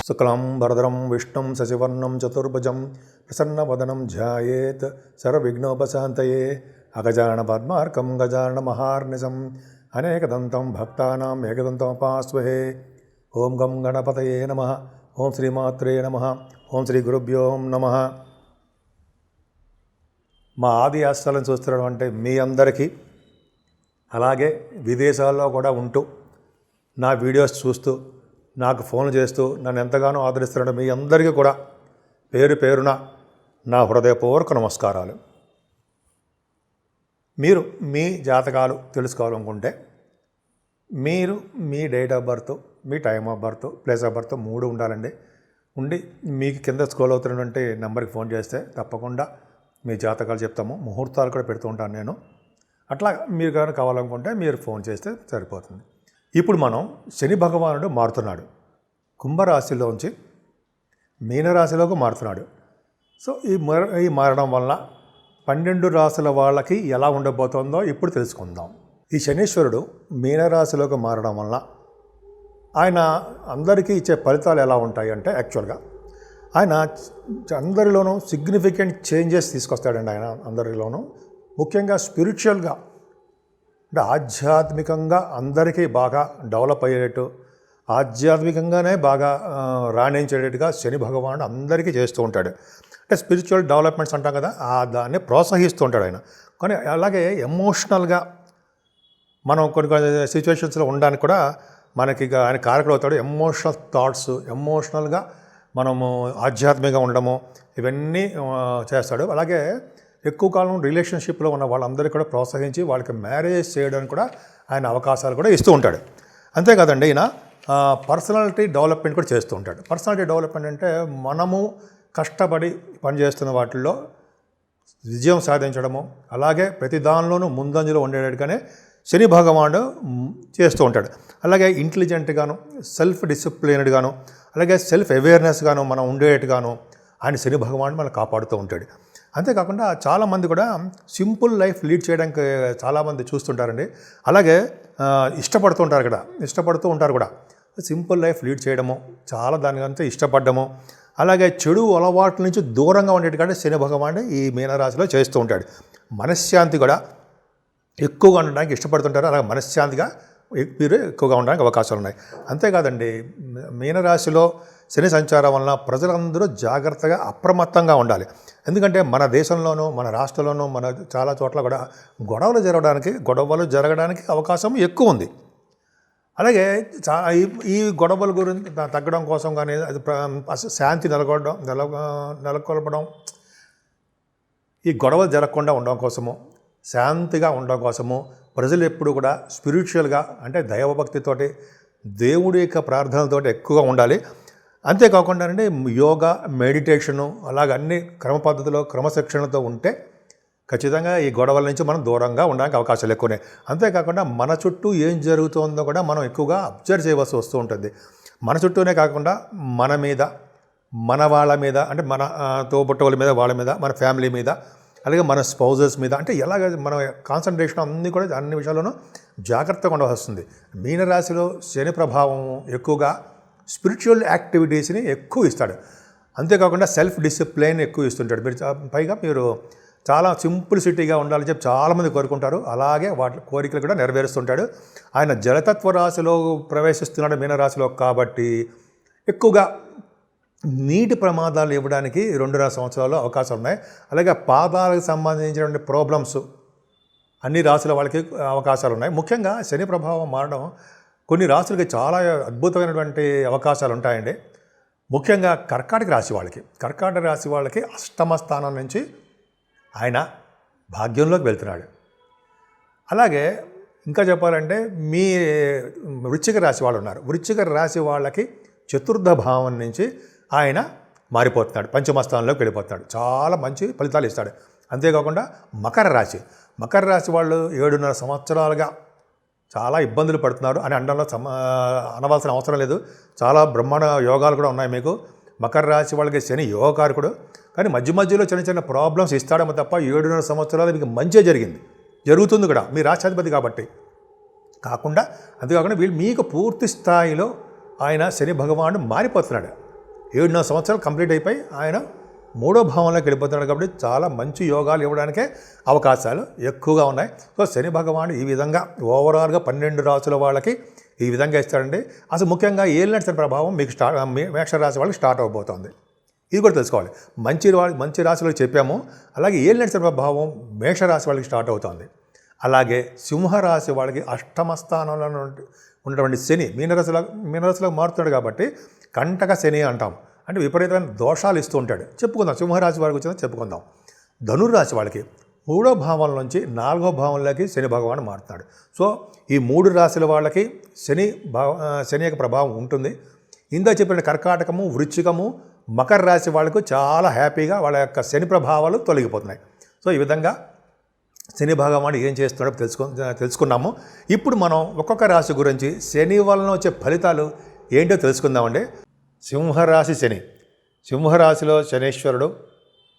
శుక్లం వరదరం విష్ణుం శశివర్ణం చతుర్భుజం ప్రసన్నవదనం ధ్యాయేత్ సర్వవిఘ్నోపశాంతయే అగజానన పద్మార్కం గజానన మహార్నిశం అనేకదంతం భక్తానాం ఏకదంతముపాస్మహే. ఓం గం గణపతయే నమః. ఓం శ్రీమాత్రే నమః. ఓం శ్రీ గురుభ్యో నమః. మా ఆది ఆశ్రయాలను చూస్తున్నటువంటి మీ అందరికీ, అలాగే విదేశాల్లో కూడా ఉంటూ నా వీడియోస్ చూస్తూ నాకు ఫోన్లు చేస్తూ నన్ను ఎంతగానో ఆదరిస్తున్న మీ అందరికీ కూడా పేరు పేరున నా హృదయపూర్వక నమస్కారాలు. మీరు మీ జాతకాలు తెలుసుకోవాలనుకుంటే మీరు మీ డేట్ ఆఫ్ బర్త్, మీ time of birth, place of birth 3 ఉండాలండి. ఉండి మీకు కింద స్క్రోల్ అవుతున్నటువంటి నెంబర్కి ఫోన్ చేస్తే తప్పకుండా మీ జాతకాలు చెప్తాము. ముహూర్తాలు కూడా పెడుతూ ఉంటాను నేను. అట్లా మీరు కానీ కావాలనుకుంటే మీరు ఫోన్ చేస్తే సరిపోతుంది. ఇప్పుడు మనం శని భగవానుడు మారుతున్నాడు. కుంభరాశిలోంచి మీనరాశిలోకి మారుతున్నాడు. సో ఈ మారడం వల్ల 12 రాశుల వాళ్ళకి ఎలా ఉండబోతుందో ఇప్పుడు తెలుసుకుందాం. ఈ శనీశ్వరుడు మీనరాశిలోకి మారడం వల్ల ఆయన అందరికీ ఇచ్చే ఫలితాలు ఎలా ఉంటాయి అంటే, యాక్చువల్గా ఆయన అందరిలోనూ సిగ్నిఫికెంట్ చేంజెస్ తీసుకొస్తాడండి. ఆయన అందరిలోనూ ముఖ్యంగా స్పిరిచువల్గా అంటే ఆధ్యాత్మికంగా అందరికీ బాగా డెవలప్ అయ్యేటట్టు, ఆధ్యాత్మికంగానే బాగా రాణించేటట్టుగా శని భగవానుడు అందరికీ చేస్తూ ఉంటాడు. అంటే స్పిరిచువల్ డెవలప్మెంట్స్ అంటాం కదా, దాన్ని ప్రోత్సహిస్తూ ఉంటాడు ఆయన. కానీ అలాగే ఎమోషనల్గా మనం కొన్ని సిచ్యువేషన్స్లో ఉండడానికి కూడా మనకి ఆయన కారకుడు అవుతాడు. ఎమోషనల్ థాట్స్, ఎమోషనల్గా మనము ఆధ్యాత్మికంగా ఉండడము, ఇవన్నీ చేస్తాడు. అలాగే ఎక్కువ కాలం రిలేషన్షిప్లో ఉన్న వాళ్ళందరికీ కూడా ప్రోత్సహించి వాళ్ళకి మ్యారేజ్ చేయడానికి కూడా ఆయన అవకాశాలు కూడా ఇస్తూ ఉంటాడు. అంతేకాదండి, ఈయన పర్సనాలిటీ డెవలప్మెంట్ కూడా చేస్తూ ఉంటాడు. పర్సనాలిటీ డెవలప్మెంట్ అంటే మనము కష్టపడి పనిచేస్తున్న వాటిల్లో విజయం సాధించడము, అలాగే ప్రతి దానిలోనూ ముందంజలో ఉండేటట్టుగానే శని భగవానుడు చేస్తూ ఉంటాడు. అలాగే ఇంటెలిజెంట్గాను, సెల్ఫ్ డిసిప్లిన్డ్గాను, అలాగే సెల్ఫ్ అవేర్నెస్గాను మనం ఉండేట్టుగాను ఆయన శని భగవానుడు మనం కాపాడుతూ ఉంటాడు. అంతేకాకుండా చాలామంది కూడా సింపుల్ లైఫ్ లీడ్ చేయడానికి చాలామంది చూస్తుంటారండి. అలాగే ఇష్టపడుతూ ఉంటారు కూడా సింపుల్ లైఫ్ లీడ్ చేయడము, చాలా దానికంతా ఇష్టపడ్డము, అలాగే చెడు అలవాట్ల నుంచి దూరంగా ఉండేట్టుగా శని భగవానుడు ఈ మీనరాశిలో చేస్తూ ఉంటాడు. మనశ్శాంతి కూడా ఎక్కువగా ఉండడానికి ఇష్టపడుతుంటారు. అలాగే మనశ్శాంతిగా మీరు ఎక్కువగా ఉండడానికి అవకాశాలు ఉన్నాయి. అంతేకాదండి, మీనరాశిలో శని సంచారం వలన ప్రజలందరూ జాగ్రత్తగా అప్రమత్తంగా ఉండాలి. ఎందుకంటే మన దేశంలోనూ, మన రాష్ట్రంలోనూ, మన చాలా చోట్ల కూడా గొడవలు జరగడానికి అవకాశం ఎక్కువ ఉంది. అలాగే ఈ గొడవల గురించి తగ్గడం కోసం కానీ, అది శాంతి నెలకొల్పడం, ఈ గొడవలు జరగకుండా ఉండడం కోసము, శాంతిగా ఉండడం కోసము ప్రజలు ఎప్పుడు కూడా స్పిరిచువల్గా అంటే దైవభక్తితోటి, దేవుడి యొక్క ప్రార్థనలతోటి ఎక్కువగా ఉండాలి. అంతేకాకుండా అంటే యోగా, మెడిటేషను, అలాగ అన్ని క్రమ పద్ధతిలో క్రమశిక్షణతో ఉంటే ఖచ్చితంగా ఈ గొడవల నుంచి మనం దూరంగా ఉండడానికి అవకాశాలు ఎక్కువనే. అంతేకాకుండా మన చుట్టూ ఏం జరుగుతుందో కూడా మనం ఎక్కువగా అబ్జర్వ్ చేయవలసి వస్తూ ఉంటుంది. మన చుట్టూనే కాకుండా మన మీద, మన వాళ్ళ మీద, అంటే మన తోబుట్టువుల మీద, వాళ్ళ మీద, మన ఫ్యామిలీ మీద, అలాగే మన స్పౌజెస్ మీద, అంటే ఎలాగ మన కాన్సన్ట్రేషన్ అన్ని విషయాల్లోనూ జాగ్రత్తగా ఉండవలసి. మీనరాశిలో శని ప్రభావం ఎక్కువగా స్పిరిచువల్ యాక్టివిటీస్ని ఎక్కువ ఇస్తాడు. అంతేకాకుండా సెల్ఫ్ డిసిప్లైన్ ఎక్కువ ఇస్తుంటాడు. పైగా మీరు చాలా సింప్లిసిటీగా ఉండాలని చెప్పి చాలామంది కోరుకుంటారు. అలాగే వాటి కోరికలు కూడా నెరవేరుస్తుంటాడు. ఆయన జలతత్వ రాశిలో ప్రవేశిస్తున్నాడు మీనరాశిలో, కాబట్టి ఎక్కువగా నీటి ప్రమాదాలు ఇవ్వడానికి 2.5 సంవత్సరాల్లో అవకాశాలు ఉన్నాయి. అలాగే పాదాలకు సంబంధించినటువంటి ప్రాబ్లమ్స్ అన్ని రాశుల వాళ్ళకి అవకాశాలు ఉన్నాయి. ముఖ్యంగా శని ప్రభావం మారడం కొన్ని రాశులకి చాలా అద్భుతమైనటువంటి అవకాశాలు ఉంటాయండి. ముఖ్యంగా కర్కాటక రాశి వాళ్ళకి అష్టమ స్థానం నుంచి ఆయన భాగ్యంలోకి వెళ్తున్నాడు. అలాగే ఇంకా చెప్పాలంటే మీ వృశ్చిక రాశి వాళ్ళు ఉన్నారు. వృశ్చిక రాశి వాళ్ళకి చతుర్థ భావం నుంచి ఆయన మారిపోతున్నాడు, పంచమ స్థానంలోకి వెళ్ళిపోతున్నాడు. చాలా మంచి ఫలితాలు ఇస్తాడు. అంతేకాకుండా మకర రాశి వాళ్ళు 7.5 సంవత్సరాలుగా చాలా ఇబ్బందులు పడుతున్నారు అని అనవలసిన అవసరం లేదు. చాలా బ్రహ్మాండ యోగాలు కూడా ఉన్నాయి మీకు. మకర రాశి వాళ్ళకి శని యోగకారకుడు, కానీ మధ్యలో చిన్న ప్రాబ్లమ్స్ ఇస్తాడేమో తప్ప 7.5 సంవత్సరాలు మీకు మంచిగా జరుగుతుంది కూడా, మీ రాష్ట్రాధిపతి కాబట్టి. అంతేకాకుండా మీకు పూర్తి స్థాయిలో ఆయన శని భగవానుడు మారిపోతున్నాడు. 7.5 సంవత్సరాలు కంప్లీట్ అయిపోయి ఆయన 3వ భావంలోకి వెళ్ళిపోతున్నాడు. కాబట్టి చాలా మంచి యోగాలు ఇవ్వడానికే అవకాశాలు ఎక్కువగా ఉన్నాయి. సో శని భగవానుడు ఈ విధంగా ఓవరాల్గా 12 రాసుల వాళ్ళకి ఈ విధంగా ఇస్తాడండి. అసలు ముఖ్యంగా ఏలినాటి శని ప్రభావం మీకు మేషరాశి వాళ్ళకి స్టార్ట్ అవబోతోంది. ఇది కూడా తెలుసుకోవాలి. మంచి రాశులకు చెప్పాము. అలాగే ఏలినాటి శని ప్రభావం మేషరాశి వాళ్ళకి స్టార్ట్ అవుతుంది. అలాగే సింహరాశి వాళ్ళకి అష్టమ స్థానంలో ఉన్నటువంటి శని మీనరాశిలో మారుతున్నాడు కాబట్టి కంటక శని అంటాం. అంటే విపరీతమైన దోషాలు ఇస్తూ ఉంటాడు. చెప్పుకుందాం సింహరాశి వారికి వచ్చిందో చెప్పుకుందాం. ధనుర్రాశి వాళ్ళకి 3వ భావం నుంచి 4వ భావంలోకి శని భగవాన్ మారుతున్నాడు. సో ఈ 3 రాశుల వాళ్ళకి శని యొక్క ప్రభావం ఉంటుంది. ఇందా చెప్పిన కర్కాటకము, వృశ్చికము, మకర రాశి వాళ్ళకు చాలా హ్యాపీగా వాళ్ళ యొక్క శని ప్రభావాలు తొలగిపోతున్నాయి. సో ఈ విధంగా శని భగవానుడు ఏం చేస్తున్నాడో తెలుసుకున్నాము. ఇప్పుడు మనం ఒక్కొక్క రాశి గురించి శని వలన వచ్చే ఫలితాలు ఏంటో తెలుసుకుందామండి. సింహరాశి శని. సింహరాశిలో శనీశ్వరుడు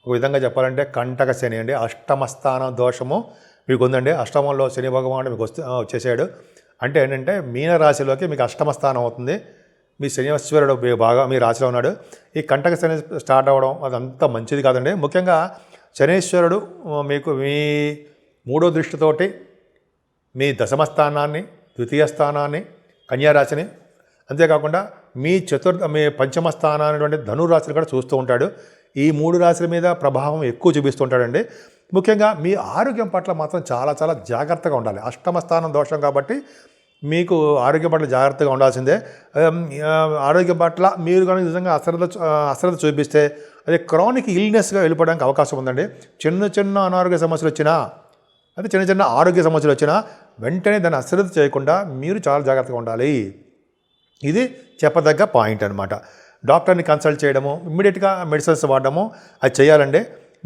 ఒక విధంగా చెప్పాలంటే కంటక శని అండి. అష్టమ స్థానం దోషము మీకు ఉందండి. అష్టమంలో శని భగవానుడు మీకు వచ్చేసాడు. అంటే ఏంటంటే మీనరాశిలోకి మీకు అష్టమ స్థానం అవుతుంది. మీ శనీశ్వరుడు బాగా మీ రాశిలో ఉన్నాడు. ఈ కంటక శని స్టార్ట్ అవ్వడం అదంతా మంచిది కాదండి. ముఖ్యంగా శనీశ్వరుడు మీకు మీ 3వ దృష్టితోటి మీ దశమ స్థానాన్ని, ద్వితీయ స్థానాన్ని, కన్యారాశిని, అంతేకాకుండా మీ పంచమ స్థానాన్ని ధనురాశిని కూడా చూస్తూ ఉంటాడు. ఈ 3 రాశుల మీద ప్రభావం ఎక్కువ చూపిస్తుంటాడండి. ముఖ్యంగా మీ ఆరోగ్యం పట్ల మాత్రం చాలా చాలా జాగ్రత్తగా ఉండాలి. అష్టమ స్థానం దోషం కాబట్టి మీకు ఆరోగ్యం పట్ల జాగ్రత్తగా ఉండాల్సిందే. ఆరోగ్యం పట్ల మీరు కానీ నిజంగా అశ్రద్ధ చూపిస్తే అది క్రానిక్ ఇల్నెస్గా వెళ్ళిపోవడానికి అవకాశం ఉందండి. చిన్న అనారోగ్య సమస్యలు వచ్చినా, అది చిన్న ఆరోగ్య సమస్యలు వచ్చినా వెంటనే దాన్ని అశ్రద్ధ చేయకుండా మీరు చాలా జాగ్రత్తగా ఉండాలి. ఇది చెప్పదగ్గ పాయింట్ అనమాట. డాక్టర్ని కన్సల్ట్ చేయడము, ఇమ్మీడియట్గా మెడిసిన్స్ వాడడము అది చేయాలండి.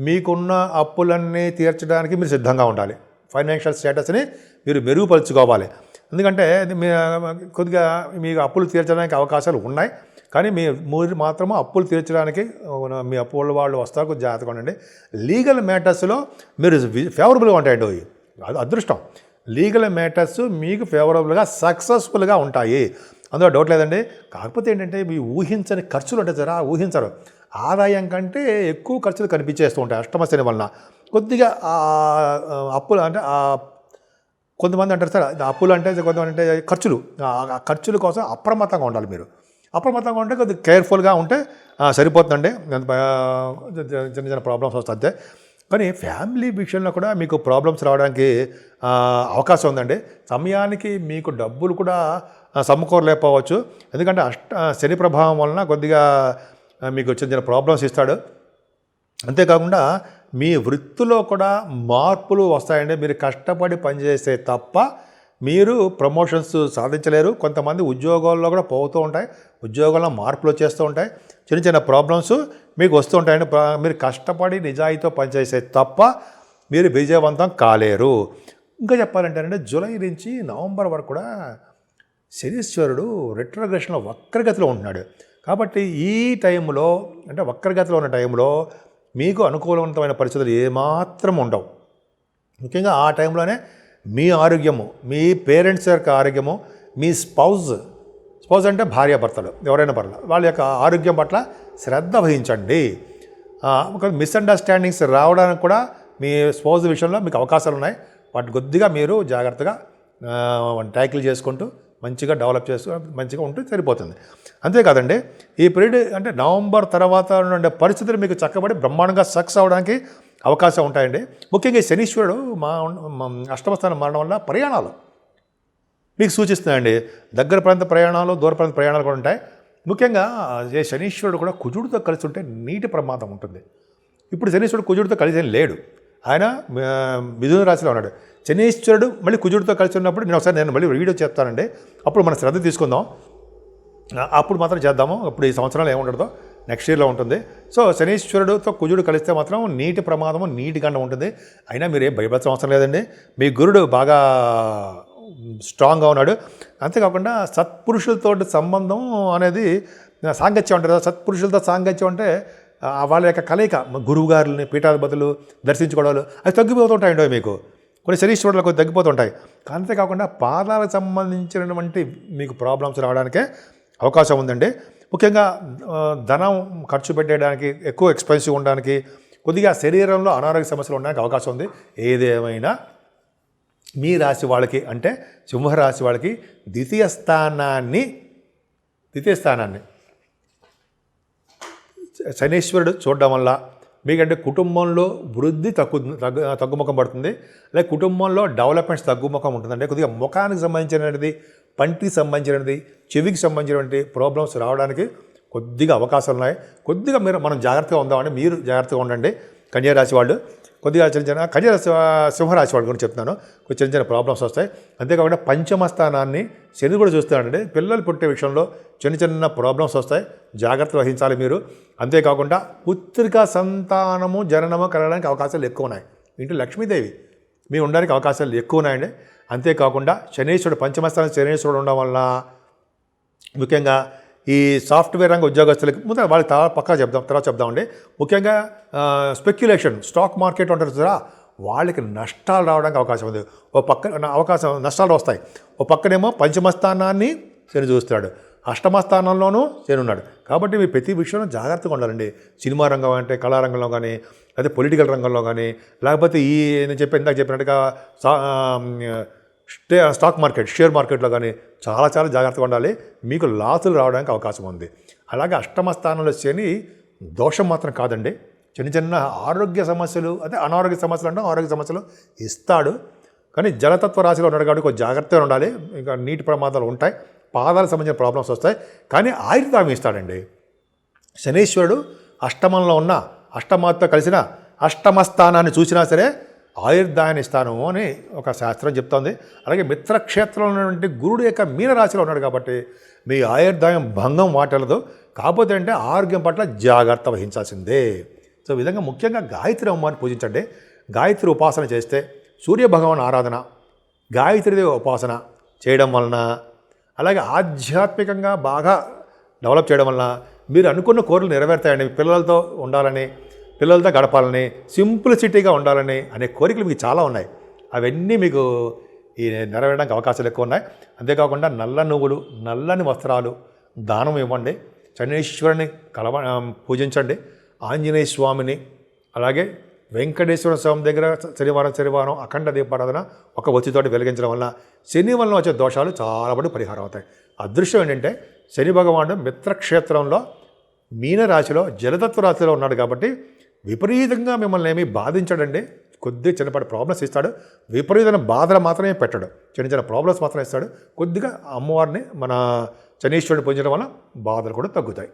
మీకున్న అప్పులన్నీ తీర్చడానికి మీరు సిద్ధంగా ఉండాలి. ఫైనాన్షియల్ స్టేటస్ని మీరు మెరుగుపరుచుకోవాలి. ఎందుకంటే కొద్దిగా మీకు అప్పులు తీర్చడానికి అవకాశాలు ఉన్నాయి. కానీ మీరు మాత్రము అప్పులు తీర్చడానికి మీ అప్పుల వాళ్ళు వస్తారు. కొద్దిగా జాగ్రత్తగా ఉండండి. లీగల్ మ్యాటర్స్లో మీరు ఫేవరబుల్గా ఉంటాయండి. అది అదృష్టం. లీగల్ మ్యాటర్స్ మీకు ఫేవరబుల్గా సక్సెస్ఫుల్గా ఉంటాయి. అందులో డౌట్ లేదండి. కాకపోతే ఏంటంటే మీ ఊహించని ఖర్చులు ఉంటాయి సార్, ఊహించరు. ఆదాయం కంటే ఎక్కువ ఖర్చులు కనిపించేస్తూ ఉంటాయి అష్టమ శని వలన. కొద్దిగా అప్పులు అంటే కొంతమంది అంటారు సార్ అప్పులు అంటే కొంతమంది అంటే ఖర్చులు, ఆ ఖర్చుల కోసం అప్రమత్తంగా ఉండాలి. మీరు అప్రమత్తంగా ఉంటే కొద్దిగా కేర్ఫుల్గా ఉంటే సరిపోతుందండి. చిన్న ప్రాబ్లమ్స్ వస్తాయి. కానీ ఫ్యామిలీ విషయంలో కూడా మీకు ప్రాబ్లమ్స్ రావడానికి అవకాశం ఉందండి. సమయానికి మీకు డబ్బులు కూడా సమకూరలేకపోవచ్చు. ఎందుకంటే శని ప్రభావం వలన కొద్దిగా మీకు చిన్న ప్రాబ్లమ్స్ ఇస్తాడు. అంతేకాకుండా మీ వృత్తిలో కూడా మార్పులు వస్తాయండి. మీరు కష్టపడి పనిచేస్తే తప్ప మీరు ప్రమోషన్స్ సాధించలేరు. కొంతమంది ఉద్యోగాల్లో కూడా పోతూ ఉంటాయి, ఉద్యోగాల్లో మార్పులు వచ్చేస్తూ ఉంటాయి. చిన్న ప్రాబ్లమ్స్ మీకు వస్తూ ఉంటాయండి. మీరు కష్టపడి నిజాయితీతో పనిచేస్తే తప్ప మీరు విజయవంతం కాలేరు. ఇంకా చెప్పాలంటే జూలై నుంచి నవంబర్ వరకు కూడా శనీశ్వరుడు రెట్రోగ్రెషన్లో వక్రగతిలో ఉంటున్నాడు. కాబట్టి ఈ టైంలో అంటే వక్రగతిలో ఉన్న టైంలో మీకు అనుకూలవంతమైన పరిస్థితులు ఏమాత్రం ఉండవు. ముఖ్యంగా ఆ టైంలోనే మీ ఆరోగ్యము, మీ పేరెంట్స్ యొక్క ఆరోగ్యము, మీ స్పౌజ్ అంటే భార్యాభర్తలు ఎవరైనా పర్లేదు, వాళ్ళ యొక్క ఆరోగ్యం పట్ల శ్రద్ధ వహించండి. ఒక మిస్అండర్స్టాండింగ్స్ రావడానికి కూడా మీ స్పౌజ్ విషయంలో మీకు అవకాశాలు ఉన్నాయి. వాటి కొద్దిగా మీరు జాగ్రత్తగా ట్యాకిల్ చేసుకుంటూ మంచిగా డెవలప్ చేస్తూ మంచిగా ఉంటే సరిపోతుంది. అంతేకాదండి ఈ పీరియడ్ అంటే నవంబర్ తర్వాత ఉండే పరిస్థితులు మీకు చక్కబడి బ్రహ్మాండంగా సక్సెస్ అవ్వడానికి అవకాశం ఉంటాయండి. ముఖ్యంగా శనీశ్వరుడు మా అష్టమస్థానం మారడం వల్ల ప్రయాణాలు మీకు సూచిస్తున్నాయండి. దగ్గర ప్రాంత ప్రయాణాలు, దూర ప్రాంత ప్రయాణాలు కూడా ఉంటాయి. ముఖ్యంగా శనీశ్వరుడు కూడా కుజుడితో కలిసి ఉంటే నీటి ప్రమాదం ఉంటుంది. ఇప్పుడు శనీశ్వరుడు కుజుడితో కలిసి లేడు, ఆయన మిథున రాశిలో ఉన్నాడు. శనీశ్వరుడు మళ్ళీ కుజుడితో కలిసి ఉన్నప్పుడు నేను మళ్ళీ వీడియో చెప్తానండి. అప్పుడు మనం శ్రద్ధ తీసుకుందాం. అప్పుడు మాత్రం చేద్దాము. అప్పుడు ఈ సంవత్సరంలో ఏముండదో నెక్స్ట్ ఇయర్లో ఉంటుంది. సో శనీశ్వరుడుతో కుజుడు కలిస్తే మాత్రం నీటి ప్రమాదము, నీటి గండం ఉంటుంది. అయినా మీరు ఏం భయపడాల్సిన అవసరం లేదండి. మీ గురుడు బాగా స్ట్రాంగ్గా ఉన్నాడు. అంతేకాకుండా సత్పురుషులతో సంబంధం అనేది సాంగత్యం ఉంటుంది. సత్పురుషులతో సాంగత్యం అంటే వాళ్ళ యొక్క కలయిక, గురువుగారులని, పీఠాధిపతులు దర్శించుకోవడాలు అవి తగ్గిపోతుంటాయండి. మీకు కొన్ని శనీశ్వరులు కొద్ది తగ్గిపోతుంటాయి. అంతేకాకుండా పాదాలకు సంబంధించినటువంటి మీకు ప్రాబ్లమ్స్ రావడానికే అవకాశం ఉందండి. ముఖ్యంగా ధనం ఖర్చు పెట్టడానికి, ఎక్కువ ఎక్స్పెన్సివ్ ఉండడానికి, కొద్దిగా శరీరంలో అనారోగ్య సమస్యలు ఉండడానికి అవకాశం ఉంది. ఏదేమైనా మీ రాశి వాళ్ళకి అంటే సింహరాశి వాళ్ళకి ద్వితీయ స్థానాన్ని శనీశ్వరుడు చూడడం వల్ల మీకంటే కుటుంబంలో వృద్ధి తగ్గుముఖం పడుతుంది, అలాగే కుటుంబంలో డెవలప్మెంట్స్ తగ్గుముఖం ఉంటుందంటే కొద్దిగా ముఖానికి సంబంధించినది, పంటికి సంబంధించినది, చెవికి సంబంధించినటువంటి ప్రాబ్లమ్స్ రావడానికి కొద్దిగా అవకాశాలు ఉన్నాయి. కొద్దిగా మనం జాగ్రత్తగా ఉందామంటే మీరు జాగ్రత్తగా ఉండండి. కన్యారాశి వాళ్ళు కొద్దిగా చిన్న సింహరాశి వాళ్ళ గురించి చెప్తున్నాను. కొంచెం చిన్న ప్రాబ్లమ్స్ వస్తాయి. అంతేకాకుండా పంచమ స్థానాన్ని శని కూడా చూస్తున్నాడండి. పిల్లలు పుట్టే విషయంలో చిన్న ప్రాబ్లమ్స్ వస్తాయి, జాగ్రత్త వహించాలి మీరు. అంతేకాకుండా పుత్రికా సంతానము జననము కలగడానికి అవకాశాలు ఎక్కువ ఉన్నాయి. ఇంటి లక్ష్మీదేవి మీరు ఉండడానికి అవకాశాలు ఎక్కువ ఉన్నాయండి. అంతేకాకుండా శనీశ్వరుడు పంచమస్థానం శనీశ్వరుడు ఉండడం వల్ల ముఖ్యంగా ఈ సాఫ్ట్వేర్ రంగ ఉద్యోగస్తులకి ముందు వాళ్ళకి తర్వాత చెప్దామండి. ముఖ్యంగా స్పెక్యులేషన్, స్టాక్ మార్కెట్ ఉంటారు కదా, వాళ్ళకి నష్టాలు రావడానికి అవకాశం ఉంది. నష్టాలు వస్తాయి. ఓ పక్కనేమో పంచమస్థానాన్ని శని చూస్తాడు, అష్టమస్థానంలోనూ శని ఉన్నాడు. కాబట్టి మీ ప్రతి విషయంలో జాగ్రత్తగా ఉండాలండి. సినిమా రంగం అంటే కళారంగంలో కానీ, అదే పొలిటికల్ రంగంలో కానీ, లేకపోతే నేను ఇందాక చెప్పినట్టుగా స్టాక్ మార్కెట్, షేర్ మార్కెట్లో కానీ చాలా జాగ్రత్తగా ఉండాలి. మీకు లాసులు రావడానికి అవకాశం ఉంది. అలాగే అష్టమ స్థానంలో శని దోషం మాత్రం కాదండి, చిన్న ఆరోగ్య సమస్యలు, అదే అనారోగ్య సమస్యలు అంటే ఆరోగ్య సమస్యలు ఇస్తాడు. కానీ జలతత్వ రాశిలో ఉన్నాడు కాబట్టి కొంచెం జాగ్రత్తగా ఉండాలి. ఇంకా నీటి ప్రమాదాలు ఉంటాయి, పాదాలకు సంబంధించిన ప్రాబ్లమ్స్ వస్తాయి. కానీ ఆయుర్దాయం ఇస్తాడండి. శనీశ్వరుడు అష్టమంలో ఉన్న, అష్టమాతో కలిసిన అష్టమ స్థానాన్ని చూసినా సరే ఆయుర్దాయాన్ని ఇస్తాను అని ఒక శాస్త్రం చెప్తోంది. అలాగే మిత్రక్షేత్రంలో ఉన్నటువంటి గురుడు యొక్క మీనరాశిలో ఉన్నాడు కాబట్టి మీ ఆయుర్దాయం భంగం వాటలదు. కాకపోతే అంటే ఆరోగ్యం పట్ల జాగ్రత్త వహించాల్సిందే. సో ఈ విధంగా ముఖ్యంగా గాయత్రి అమ్మవారిని పూజించండి. గాయత్రి ఉపాసన చేస్తే, సూర్యభగవాన్ ఆరాధన, గాయత్రీదేవి ఉపాసన చేయడం వలన, అలాగే ఆధ్యాత్మికంగా బాగా డెవలప్ చేయడం వలన మీరు అనుకున్న కోరికలు నెరవేరుతాయండి. పిల్లలతో ఉండాలని, పిల్లలతో గడపాలని, సింప్లిసిటీగా ఉండాలని అనే కోరికలు మీకు చాలా ఉన్నాయి. అవన్నీ మీకు ఈ నెరవేరడానికి అవకాశాలు ఎక్కువ ఉన్నాయి. అంతేకాకుండా నల్ల నువ్వులు, నల్లని వస్త్రాలు దానం ఇవ్వండి. శనీశ్వరుని పూజించండి. ఆంజనేయ స్వామిని, అలాగే వెంకటేశ్వర స్వామి దగ్గర శనివారం అఖండ దీపారాధన ఒక ఒత్తితోటి వెలిగించడం వల్ల శని వలన వచ్చే దోషాలు చాలా వరకు పరిహారం అవుతాయి. అదృష్టం ఏంటంటే శని భగవానుడు మిత్రక్షేత్రంలో మీనరాశిలో జలతత్వ రాశిలో ఉన్నాడు కాబట్టి విపరీతంగా మిమ్మల్ని ఏమీ బాధించడండి. కొద్దిగా చిన్నపాటి ప్రాబ్లమ్స్ ఇస్తాడు, విపరీతమైన బాధలు మాత్రమే పెట్టాడు, చిన్న ప్రాబ్లమ్స్ మాత్రమే ఇస్తాడు. కొద్దిగా అమ్మవారిని మన శనీశ్వరుని పూజించడం వల్ల బాధలు కూడా తగ్గుతాయి.